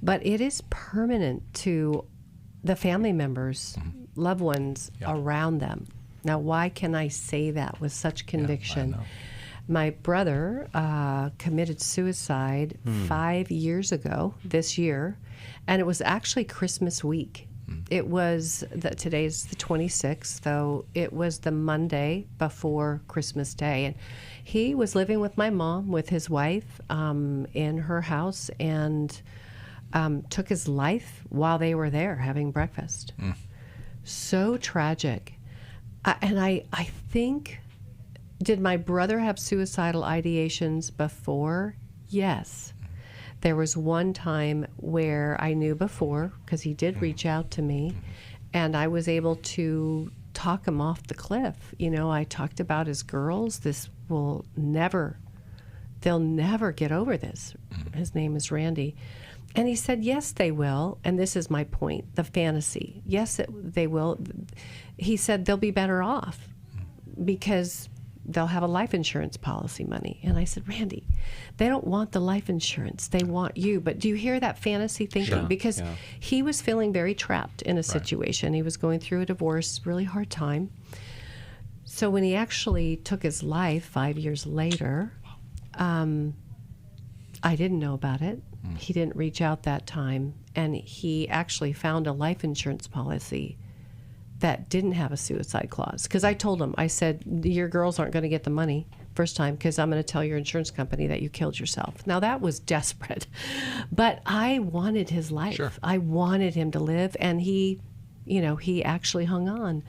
S3: but it is permanent to the family members, loved ones around them. Now, why can I say that with such conviction?
S4: I know.
S3: My brother committed suicide 5 years ago this year, and it was actually Christmas week. It was today's the 26th, though it was the Monday before Christmas Day, and he was living with my mom, with his wife, in her house, and took his life while they were there having breakfast. So tragic. And I think, did my brother have suicidal ideations before? Yes. There was one time where I knew before, because he did reach out to me, and I was able to talk him off the cliff. You know, I talked about his girls. They'll never get over this. His name is Randy. And he said, yes, they will. And this is my point, the fantasy. Yes, they will. He said they'll be better off because they'll have a life insurance policy money. And I said, Randy, they don't want the life insurance. They want you. But do you hear that fantasy thinking?
S2: Sure.
S3: Because he was feeling very trapped in a situation. He was going through a divorce, really hard time. So when he actually took his life 5 years later, I didn't know about it. He didn't reach out that time. And he actually found a life insurance policy that didn't have a suicide clause. Because I told him, I said, your girls aren't going to get the money first time because I'm going to tell your insurance company that you killed yourself. Now that was desperate, but I wanted his life.
S4: Sure.
S3: I wanted him to live, and he actually hung on.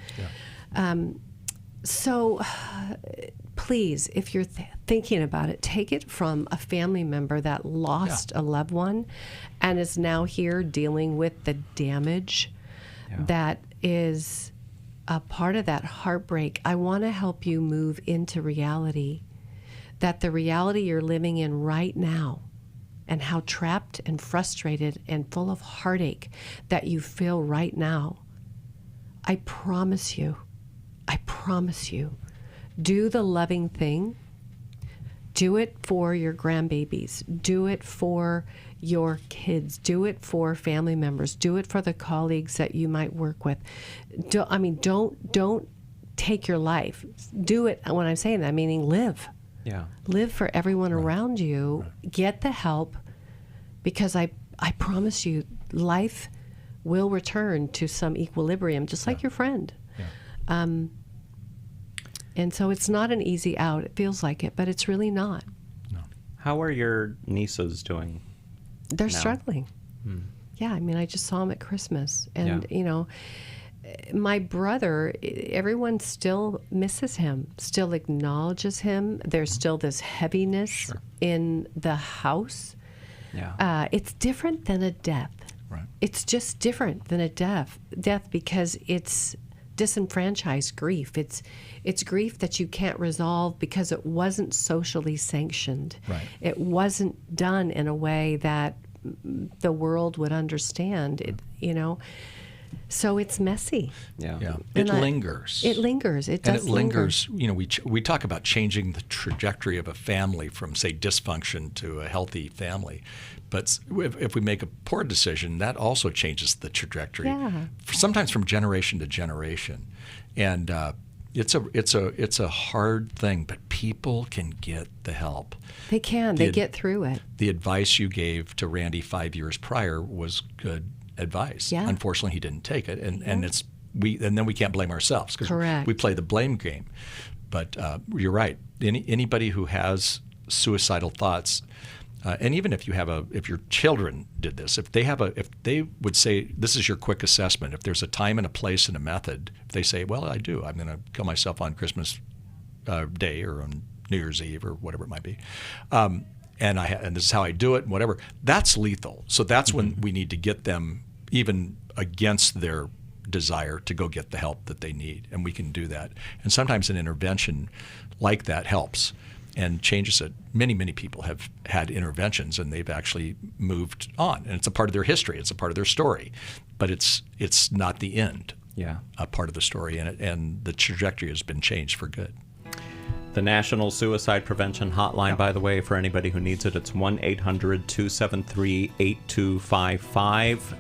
S3: So please, if you're thinking about it, take it from a family member that lost a loved one and is now here dealing with the damage that is a part of that heartbreak. I want to help you move into reality, that the reality you're living in right now and how trapped and frustrated and full of heartache that you feel right now, I promise you, do the loving thing. Do it for your grandbabies. Do it for your kids. Do it for family members. Do it for the colleagues that you might work with. Don't take your life. Do it. When I'm saying that, meaning live.
S2: Yeah.
S3: Live for everyone around you. Get the help, because I promise you, life will return to some equilibrium, just like your friend. And so it's not an easy out. It feels like it, but it's really not.
S2: How are your nieces doing?
S3: They're
S2: now?
S3: struggling. Yeah, I mean, I just saw them at Christmas. And, you know, my brother, everyone still misses him, still acknowledges him. There's still this heaviness in the house. It's different than a death. It's just different than a death because it's disenfranchised grief. It's grief that you can't resolve because it wasn't socially sanctioned. It wasn't done in a way that the world would understand. It, you know, so it's messy.
S4: It lingers.
S3: It lingers. It does.
S4: And it lingers. You know, we talk about changing the trajectory of a family from, say, dysfunction to a healthy family. But if we make a poor decision, that also changes the trajectory. Sometimes from generation to generation, and it's a hard thing. But people can get the help.
S3: They can. They get through it.
S4: The advice you gave to Randy 5 years prior was good advice. Unfortunately, he didn't take it, and then we can't blame ourselves because we play the blame game. But you're right. Anybody who has suicidal thoughts. And even if your children did this, if they would say, this is your quick assessment, if there's a time and a place and a method, if they say, well, I do, I'm going to kill myself on Christmas Day or on New Year's Eve or whatever it might be, and this is how I do it, and whatever, that's lethal. So that's when we need to get them even against their desire to go get the help that they need, and we can do that. And sometimes an intervention like that helps and changes it. Many, many people have had interventions and they've actually moved on. And it's a part of their history. It's a part of their story. But it's not the end. A part of the story. And the trajectory has been changed for good.
S2: The National Suicide Prevention Hotline, by the way, for anybody who needs it, it's 1-800-273-8255. If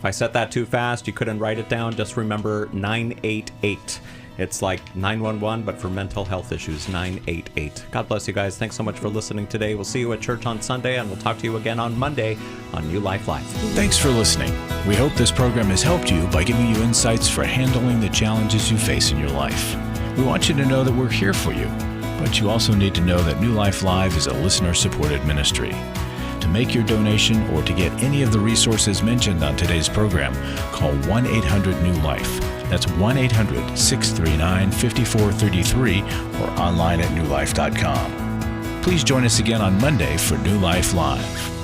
S2: I said that too fast, you couldn't write it down, just remember 988. It's like 911, but for mental health issues, 988. God bless you guys. Thanks so much for listening today. We'll see you at church on Sunday, and we'll talk to you again on Monday on New Life Live.
S1: Thanks for listening. We hope this program has helped you by giving you insights for handling the challenges you face in your life. We want you to know that we're here for you, but you also need to know that New Life Live is a listener-supported ministry. To make your donation or to get any of the resources mentioned on today's program, call 1-800-NEW-LIFE. That's 1-800-639-5433 or online at newlife.com. Please join us again on Monday for New Life Live.